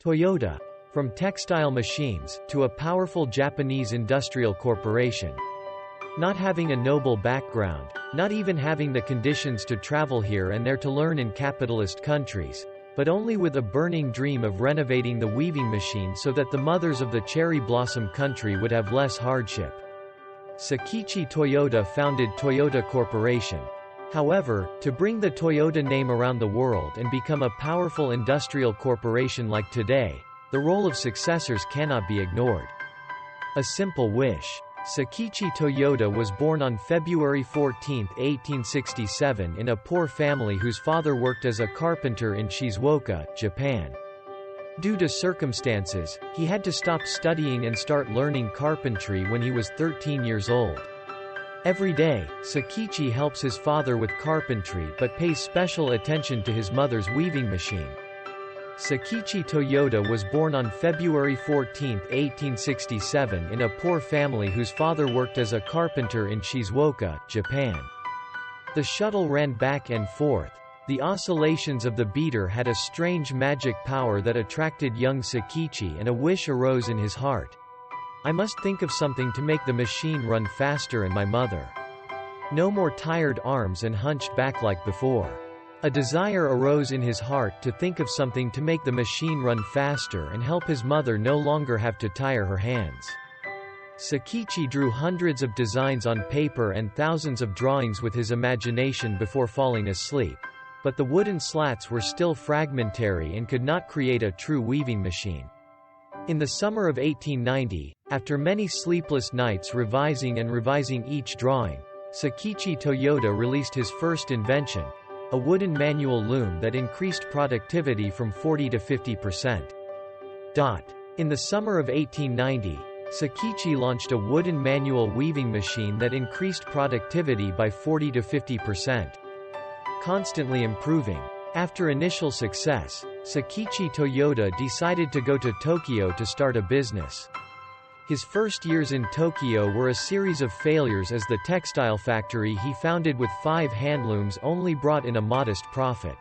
Toyota. From textile machines, to a powerful Japanese industrial corporation. Not having a noble background, not even having the conditions to travel here and there to learn in capitalist countries, but only with a burning dream of renovating the weaving machine so that the mothers of the cherry blossom country would have less hardship. Sakichi Toyoda founded Toyota Corporation. However, to bring the Toyota name around the world and become a powerful industrial corporation like today, the role of successors cannot be ignored. A simple wish. Sakichi Toyoda was born on February 14, 1867 in a poor family whose father worked as a carpenter in Shizuoka, Japan. Due to circumstances, he had to stop studying and start learning carpentry when he was 13 years old. Every day, Sakichi helps his father with carpentry but pays special attention to his mother's weaving machine. Sakichi Toyoda was born on February 14, 1867 in a poor family whose father worked as a carpenter in Shizuoka, Japan. The shuttle ran back and forth. The oscillations of the beater had a strange magic power that attracted young Sakichi, and a wish arose in his heart. I must think of something to make the machine run faster and my mother. No more tired arms and hunched back like before. A desire arose in his heart to think of something to make the machine run faster and help his mother no longer have to tire her hands. Sakichi drew hundreds of designs on paper and thousands of drawings with his imagination before falling asleep. But the wooden slats were still fragmentary and could not create a true weaving machine. In the summer of 1890, after many sleepless nights revising each drawing, Sakichi Toyoda released his first invention, a wooden manual loom that increased productivity from 40 to 50%. In the summer of 1890, Sakichi launched a wooden manual weaving machine that increased productivity by 40 to 50%. Constantly improving. After initial success, Sakichi Toyoda decided to go to Tokyo to start a business. His first years in Tokyo were a series of failures as the textile factory he founded with 5 handlooms only brought in a modest profit.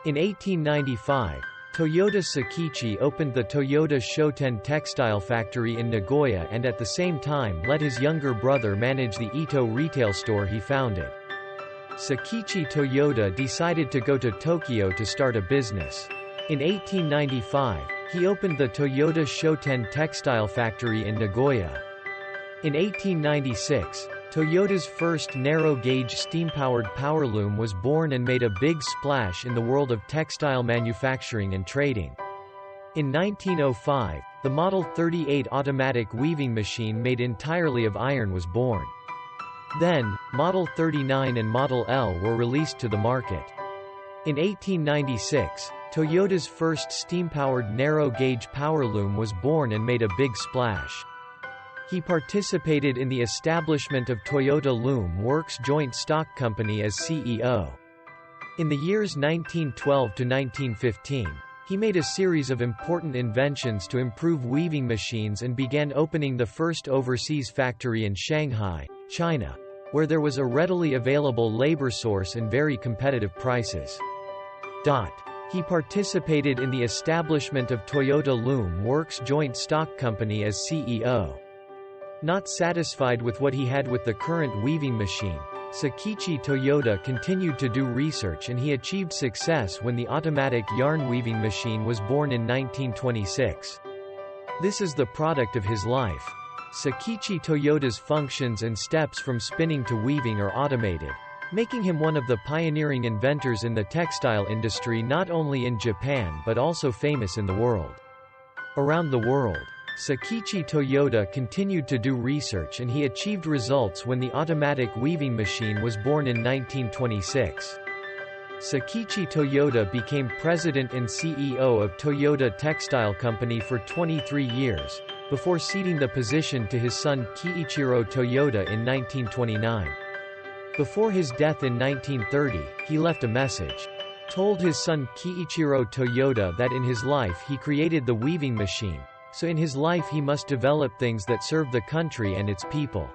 In 1895, Toyoda Sakichi opened the Toyota Shoten textile factory in Nagoya and at the same time let his younger brother manage the Ito retail store he founded. Sakichi Toyoda decided to go to Tokyo to start a business. In 1895, he opened the Toyota Shoten textile factory in Nagoya. In 1896, Toyota's first narrow-gauge steam-powered powerloom was born and made a big splash in the world of textile manufacturing and trading. In 1905, the Model 38 automatic weaving machine made entirely of iron was born. Then, Model 39 and Model L were released to the market. In 1896, Toyota's first steam-powered narrow-gauge powerloom was born and made a big splash. He participated in the establishment of Toyota Loom Works Joint Stock Company as CEO. In the years 1912 to 1915, he made a series of important inventions to improve weaving machines and began opening the first overseas factory in Shanghai, China, where there was a readily available labor source and very competitive prices. He participated in the establishment of Toyota Loom Works Joint Stock Company as CEO. Not satisfied with what he had with the current weaving machine, Sakichi Toyoda continued to do research and he achieved success when the automatic yarn weaving machine was born in 1926. This is the product of his life. Sakichi Toyoda's functions and steps from spinning to weaving are automated, making him one of the pioneering inventors in the textile industry not only in Japan but also famous in the world. Around the world, Sakichi Toyoda continued to do research and he achieved results when the automatic weaving machine was born in 1926. Sakichi Toyoda became president and CEO of Toyota Textile Company for 23 years, before ceding the position to his son Kiichiro Toyoda in 1929. Before his death in 1930, he left a message. Told his son Kiichiro Toyoda that in his life he created the weaving machine, so in his life he must develop things that serve the country and its people.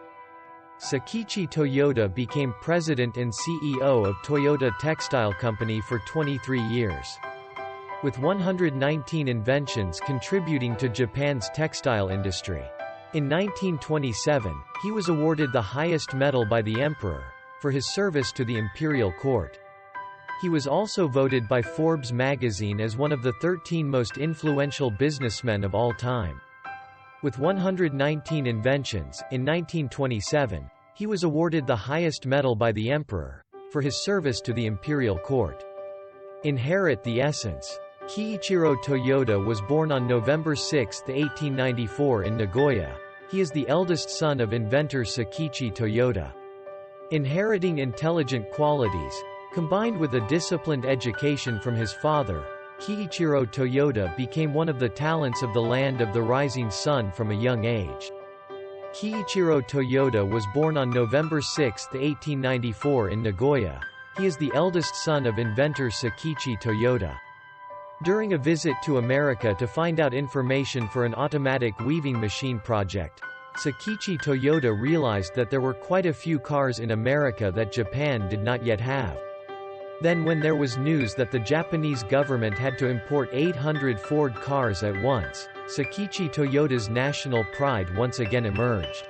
Sakichi Toyoda became president and CEO of Toyota Textile Company for 23 years. with 119 inventions contributing to Japan's textile industry. In 1927, he was awarded the highest medal by the emperor, for his service to the imperial court. He was also voted by Forbes magazine as one of the 13 most influential businessmen of all time. With 119 inventions, in 1927, he was awarded the highest medal by the emperor, for his service to the imperial court. Inherit the essence. Kiichiro Toyoda was born on November 6, 1894 in Nagoya. He is the eldest son of inventor Sakichi Toyoda. Inheriting intelligent qualities, combined with a disciplined education from his father, Kiichiro Toyoda became one of the talents of the land of the rising sun from a young age. Kiichiro Toyoda was born on November 6, 1894 in Nagoya. He is the eldest son of inventor Sakichi Toyoda. During a visit to America to find out information for an automatic weaving machine project, Sakichi Toyoda realized that there were quite a few cars in America that Japan did not yet have. Then when there was news that the Japanese government had to import 800 Ford cars at once, Sakichi Toyoda's national pride once again emerged.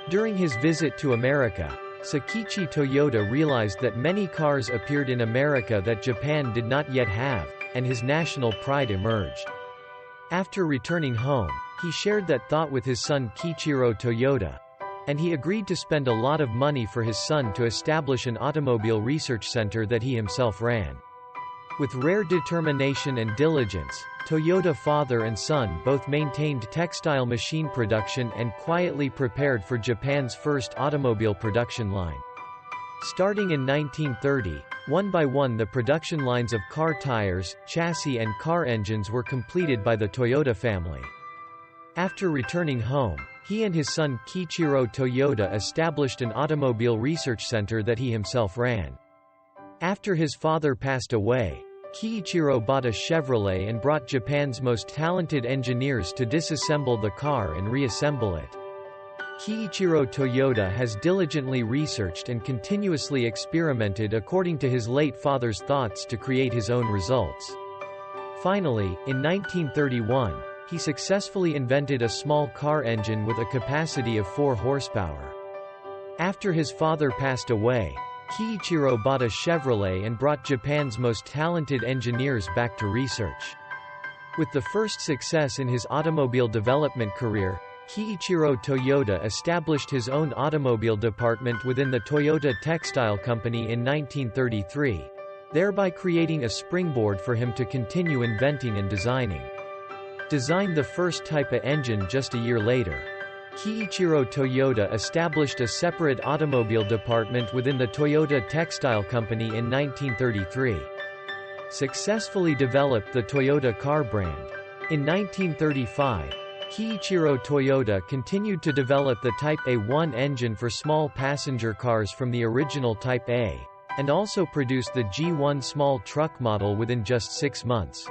During his visit to America, Sakichi Toyoda realized that many cars appeared in America that Japan did not yet have, and his national pride emerged. After returning home, he shared that thought with his son Kiichiro Toyoda, and he agreed to spend a lot of money for his son to establish an automobile research center that he himself ran. With rare determination and diligence, Toyoda father and son both maintained textile machine production and quietly prepared for Japan's first automobile production line. Starting in 1930, one by one the production lines of car tires, chassis and car engines were completed by the Toyoda family. After returning home, he and his son Kiichiro Toyoda established an automobile research center that he himself ran. After his father passed away, Kiichiro bought a Chevrolet and brought Japan's most talented engineers to disassemble the car and reassemble it. Kiichiro Toyoda has diligently researched and continuously experimented according to his late father's thoughts to create his own results. Finally, in 1931, he successfully invented a small car engine with a capacity of 4 horsepower. After his father passed away, Kiichiro bought a Chevrolet and brought Japan's most talented engineers back to research. With the first success in his automobile development career, Kiichiro Toyoda established his own automobile department within the Toyota Textile Company in 1933, thereby creating a springboard for him to continue inventing and designing. Designed the first Type A engine just a year later, Kiichiro Toyoda established a separate automobile department within the Toyota Textile Company in 1933. Successfully developed the Toyota car brand. In 1935, Kiichiro Toyoda continued to develop the Type A1 engine for small passenger cars from the original Type A, and also produced the G1 small truck model within just 6 months.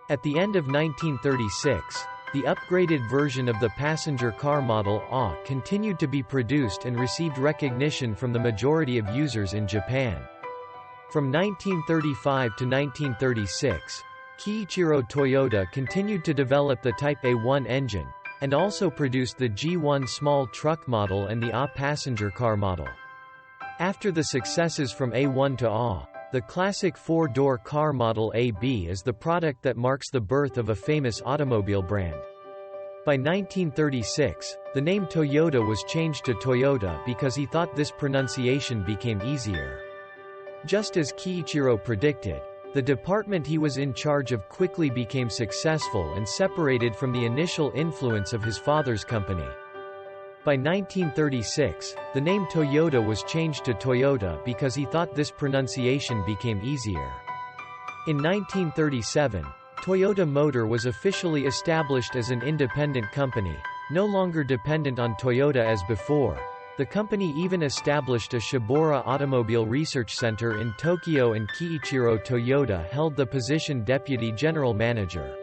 At the end of 1936, the upgraded version of the passenger car model A continued to be produced and received recognition from the majority of users in Japan. From 1935 to 1936, Kiichiro Toyoda continued to develop the Type A1 engine, and also produced the G1 small truck model and the A passenger car model. After the successes from A1 to A, the classic 4-door car model AB is the product that marks the birth of a famous automobile brand. By 1936, the name Toyota was changed to Toyota because he thought this pronunciation became easier. Just as Kiichiro predicted, the department he was in charge of quickly became successful and separated from the initial influence of his father's company. By 1936, the name Toyota was changed to Toyota because he thought this pronunciation became easier. In 1937, Toyota Motor was officially established as an independent company, no longer dependent on Toyota as before. The company even established a Shibora Automobile Research Center in Tokyo, and Kiichiro Toyoda held the position Deputy General Manager.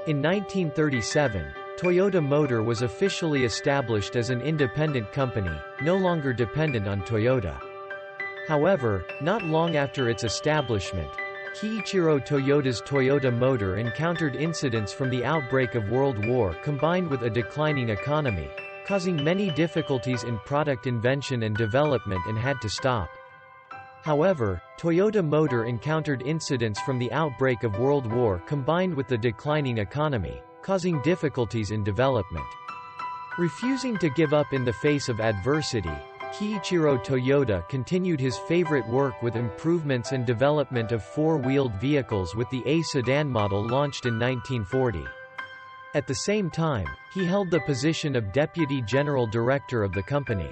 In 1937, Toyota Motor was officially established as an independent company, no longer dependent on Toyota. However, not long after its establishment, Kiichiro Toyota's Toyota motor encountered incidents from the outbreak of World War combined with a declining economy, causing many difficulties in product invention and development and had to stop. However, Toyota Motor encountered incidents from the outbreak of World War combined with the declining economy, causing difficulties in development. Refusing to give up in the face of adversity, Kiichiro Toyota continued his favorite work with improvements and development of four-wheeled vehicles with the A sedan model launched in 1940. At the same time, he held the position of Deputy General Director of the company.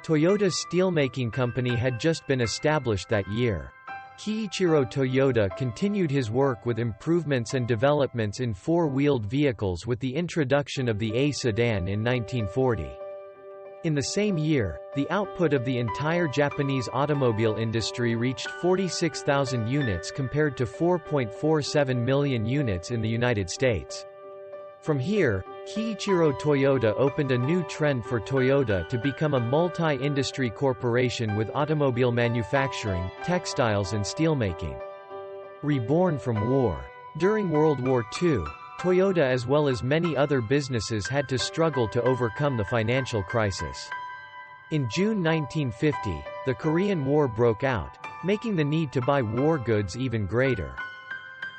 Toyota's steelmaking company had just been established that year. Kiichiro Toyota continued his work with improvements and developments in four-wheeled vehicles with the introduction of the A sedan in 1940. In the same year, the output of the entire Japanese automobile industry reached 46,000 units compared to 4.47 million units in the United States. From here, Kiichiro Toyota opened a new trend for Toyota to become a multi-industry corporation with automobile manufacturing, textiles and steelmaking. Reborn from war. During World War II, Toyota as well as many other businesses had to struggle to overcome the financial crisis. In June 1950, the Korean War broke out, making the need to buy war goods even greater.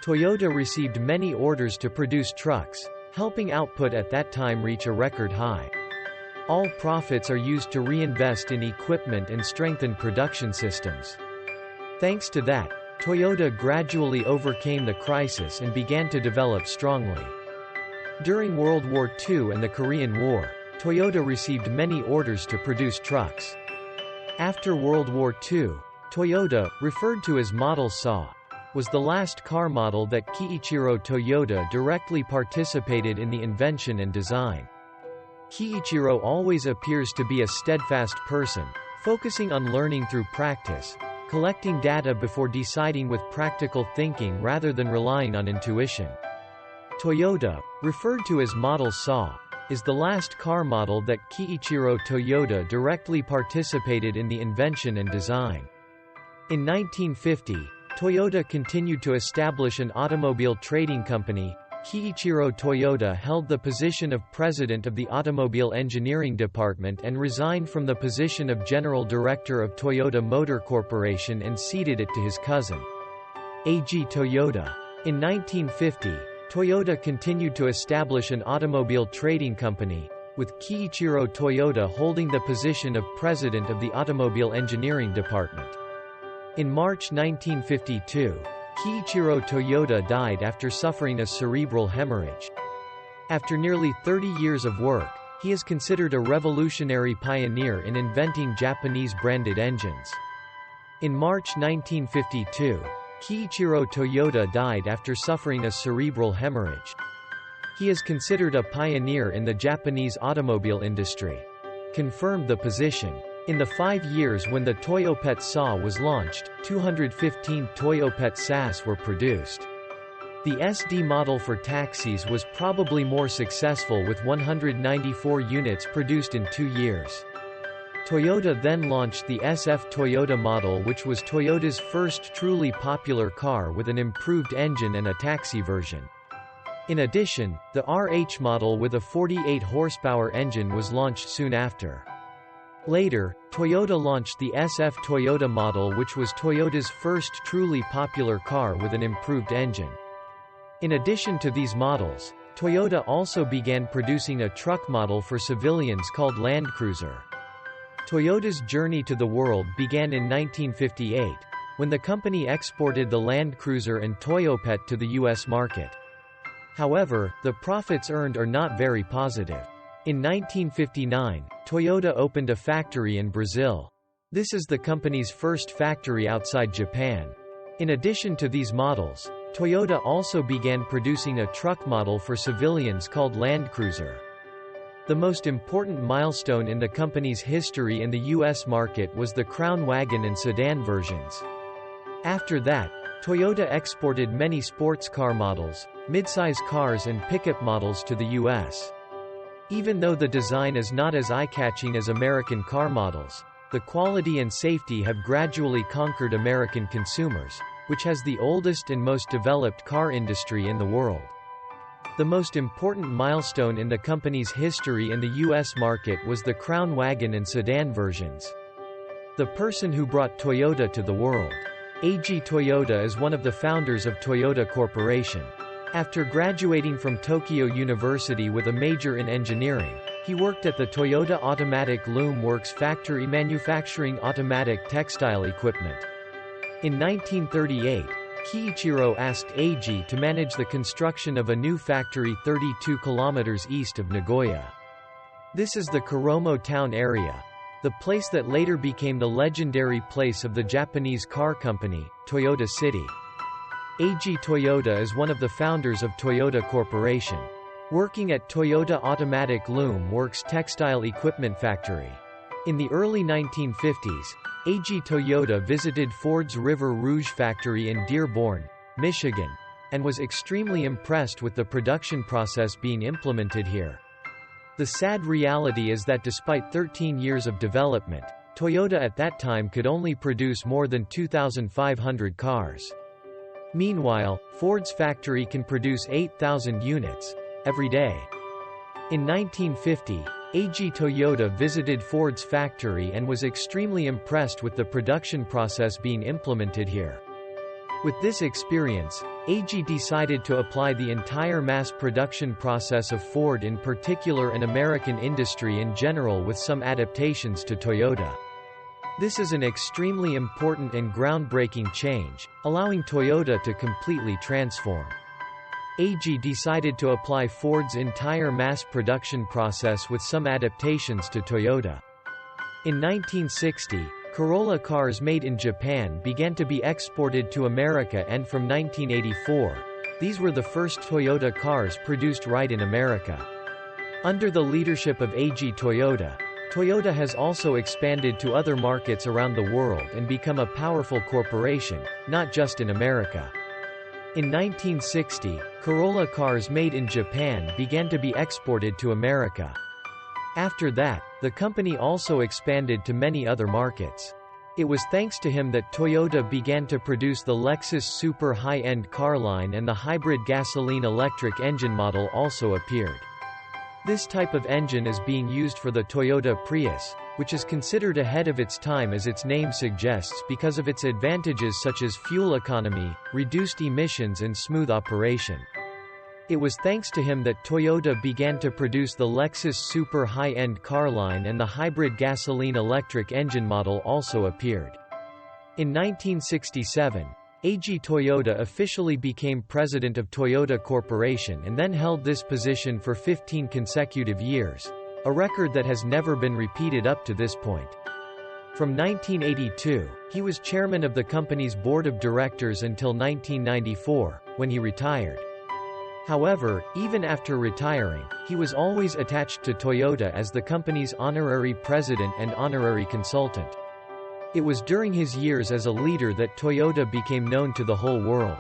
Toyota received many orders to produce trucks, helping output at that time reach a record high. All profits are used to reinvest in equipment and strengthen production systems. Thanks to that, Toyota gradually overcame the crisis and began to develop strongly. During World War II and the Korean War, Toyota received many orders to produce trucks. After World War II, Toyota, referred to as Model SAW, was the last car model that Kiichiro Toyota directly participated in the invention and design. Kiichiro always appears to be a steadfast person, focusing on learning through practice, collecting data before deciding with practical thinking rather than relying on intuition. Toyota, referred to as Model SAW, is the last car model that Kiichiro Toyota directly participated in the invention and design. In 1950, Toyota continued to establish an automobile trading company. Kiichiro Toyota held the position of president of the Automobile Engineering Department and resigned from the position of General Director of Toyota Motor Corporation and ceded it to his cousin, A.G. Toyota. In 1950, Toyota continued to establish an automobile trading company, with Kiichiro Toyota holding the position of president of the Automobile Engineering Department. In March 1952, Kiichiro Toyota died after suffering a cerebral hemorrhage. After nearly 30 years of work, he is considered a revolutionary pioneer in inventing Japanese-branded engines. In March 1952, Kiichiro Toyota died after suffering a cerebral hemorrhage. He is considered a pioneer in the Japanese automobile industry. Confirmed the position. In the 5 years when the Toyopet SAW was launched, 215 Toyopet SAS were produced. The SD model for taxis was probably more successful with 194 units produced in 2 years. Toyota then launched the SF Toyota model, which was Toyota's first truly popular car with an improved engine and a taxi version. In addition, the RH model with a 48 horsepower engine was launched soon after. Later, Toyota launched the SF Toyota model, which was Toyota's first truly popular car with an improved engine. In addition to these models, Toyota also began producing a truck model for civilians called Land Cruiser. Toyota's journey to the world began in 1958, when the company exported the Land Cruiser and Toyopet to the U.S. market. However, the profits earned are not very positive. In 1959, Toyota opened a factory in Brazil. This is the company's first factory outside Japan. In addition to these models, Toyota also began producing a truck model for civilians called Land Cruiser. The most important milestone in the company's history in the U.S. market was the Crown wagon and sedan versions. After that, Toyota exported many sports car models, midsize cars and pickup models to the U.S. Even though the design is not as eye-catching as American car models, the quality and safety have gradually conquered American consumers. which has the oldest and most developed car industry in the world. The most important milestone in the company's history in the U.S. market was the Crown wagon and sedan versions. The person who brought Toyota to the world. Eiji Toyoda is one of the founders of Toyota Corporation. After graduating from Tokyo University with a major in engineering, he worked at the Toyota Automatic Loom Works factory manufacturing automatic textile equipment. In 1938, Kiichiro asked Eiji to manage the construction of a new factory 32 kilometers east of Nagoya. This is the Kuromo town area, the place that later became the legendary place of the Japanese car company, Toyota City. Eiji Toyoda is one of the founders of Toyota Corporation, working at Toyota Automatic Loom Works textile equipment factory. In the early 1950s, Eiji Toyoda visited Ford's River Rouge factory in Dearborn, Michigan, and was extremely impressed with the production process being implemented here. The sad reality is that despite 13 years of development, Toyota at that time could only produce more than 2,500 cars. Meanwhile, Ford's factory can produce 8,000 units every day. In 1950, Eiji Toyoda visited Ford's factory and was extremely impressed with the production process being implemented here. With this experience, Eiji decided to apply the entire mass production process of Ford in particular and American industry in general with some adaptations to Toyota. This is an extremely important and groundbreaking change, allowing Toyota to completely transform. Eiji decided to apply Ford's entire mass production process with some adaptations to Toyota. In 1960, Corolla cars made in Japan began to be exported to America, and from 1984, these were the first Toyota cars produced right in America. Under the leadership of Eiji Toyoda, Toyota has also expanded to other markets around the world and become a powerful corporation, not just in America. In 1960, Corolla cars made in Japan began to be exported to America. After that, the company also expanded to many other markets. It was thanks to him that Toyota began to produce the Lexus super high-end car line, and the hybrid gasoline-electric engine model also appeared. This type of engine is being used for the Toyota Prius, which is considered ahead of its time as its name suggests because of its advantages such as fuel economy, reduced emissions and smooth operation. It was thanks to him that Toyota began to produce the Lexus super high-end car line, and the hybrid gasoline-electric engine model also appeared. In 1967, Eiji Toyoda officially became president of Toyota Corporation and then held this position for 15 consecutive years, a record that has never been repeated up to this point. From 1982, he was chairman of the company's board of directors until 1994, when he retired. However, even after retiring, he was always attached to Toyota as the company's honorary president and honorary consultant. It was during his years as a leader that Toyota became known to the whole world.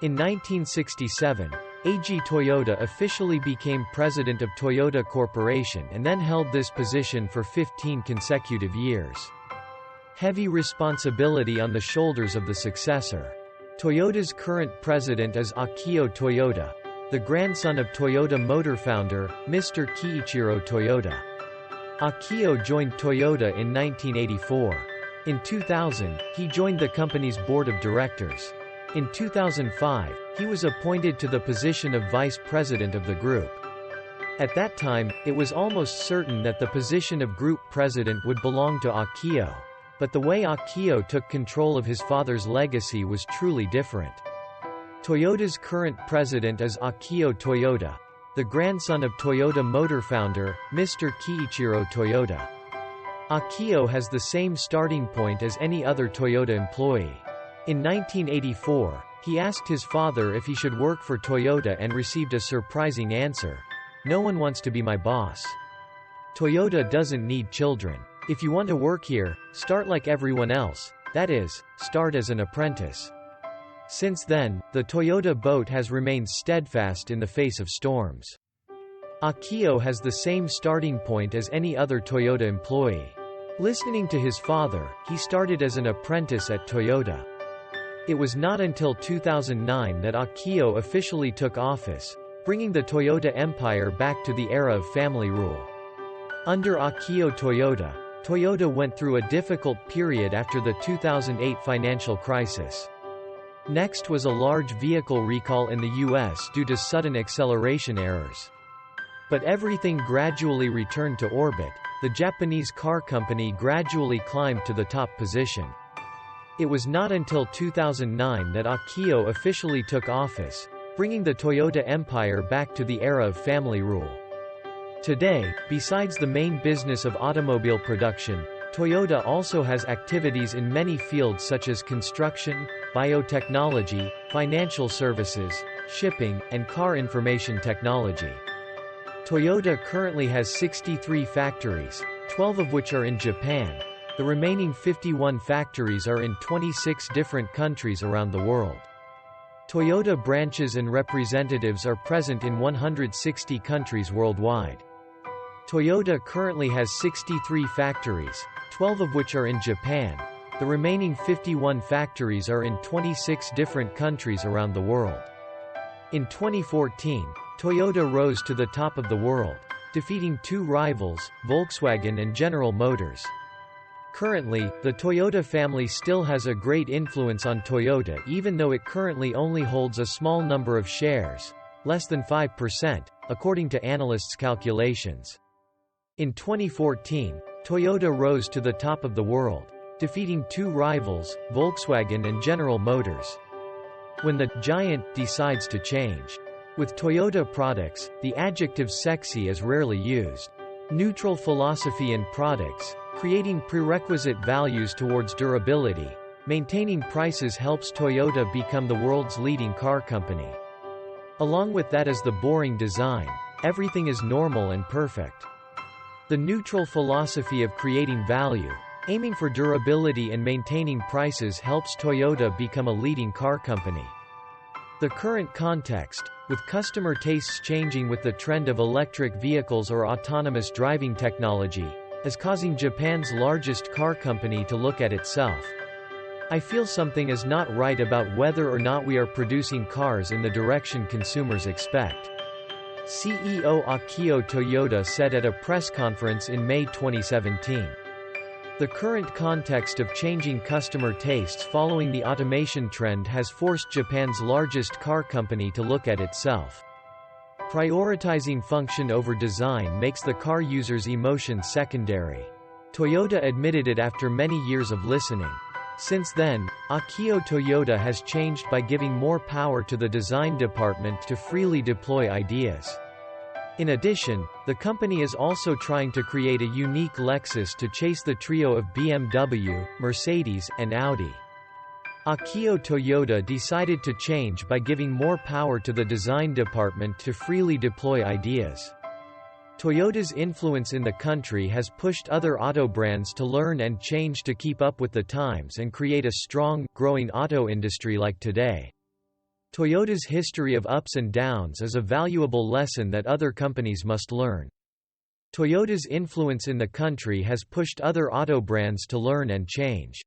In 1967, Eiji Toyoda officially became president of Toyota Corporation and then held this position for 15 consecutive years. Heavy responsibility on the shoulders of the successor. Toyota's current president is Akio Toyoda, the grandson of Toyota Motor founder, Mr. Kiichiro Toyoda. Akio joined Toyota in 1984. In 2000, he joined the company's board of directors. In 2005, he was appointed to the position of vice president of the group. At that time, it was almost certain that the position of group president would belong to Akio. But the way Akio took control of his father's legacy was truly different. Toyota's current president is Akio Toyoda, the grandson of Toyota Motor founder, Mr. Kiichiro Toyoda. Akio has the same starting point as any other Toyota employee. In 1984, he asked his father if he should work for Toyota and received a surprising answer: "No one wants to be my boss. Toyota doesn't need children. If you want to work here, start like everyone else, that is, start as an apprentice." Since then, the Toyota boat has remained steadfast in the face of storms. Akio has the same starting point as any other Toyota employee. Listening to his father, he started as an apprentice at Toyota. It was not until 2009 that Akio officially took office, bringing the Toyota empire back to the era of family rule. Under Akio Toyoda, Toyota went through a difficult period after the 2008 financial crisis. Next was a large vehicle recall in the US due to sudden acceleration errors. But everything gradually returned to orbit. The Japanese car company gradually climbed to the top position. It was not until 2009 that Akio officially took office, bringing the Toyota empire back to the era of family rule. Today, besides the main business of automobile production, Toyota also has activities in many fields such as construction, biotechnology, financial services, shipping, and car information technology. Toyota currently has 63 factories, 12 of which are in Japan. The remaining 51 factories are in 26 different countries around the world. Toyota branches and representatives are present in 160 countries worldwide. Toyota currently has 63 factories, 12 of which are in Japan. The remaining 51 factories are in 26 different countries around the world. In 2014, Toyota rose to the top of the world, defeating two rivals, Volkswagen and General Motors. Currently, the Toyota family still has a great influence on Toyota even though it currently only holds a small number of shares, less than 5%, according to analysts' calculations. In 2014, Toyota rose to the top of the world, defeating two rivals, Volkswagen and General Motors. When the giant decides to change. With Toyota products, the adjective sexy is rarely used. Neutral philosophy in products, creating prerequisite values towards durability, maintaining prices helps Toyota become the world's leading car company. Along with that is the boring design. Everything is normal and perfect. The neutral philosophy of creating value, aiming for durability and maintaining prices helps Toyota become a leading car company. The current context, with customer tastes changing with the trend of electric vehicles or autonomous driving technology, is causing Japan's largest car company to look at itself. I feel something is not right about whether or not we are producing cars in the direction consumers expect. CEO Akio Toyoda said at a press conference in May 2017. The current context of changing customer tastes following the automation trend has forced Japan's largest car company to look at itself. Prioritizing function over design makes the car user's emotion secondary. Toyota admitted it after many years of listening. Since then, Akio Toyoda has changed by giving more power to the design department to freely deploy ideas. In addition, the company is also trying to create a unique Lexus to chase the trio of BMW, Mercedes, and Audi. Akio Toyoda decided to change by giving more power to the design department to freely deploy ideas. Toyota's influence in the country has pushed other auto brands to learn and change to keep up with the times and create a strong, growing auto industry like today. Toyota's history of ups and downs is a valuable lesson that other companies must learn. Toyota's influence in the country has pushed other auto brands to learn and change.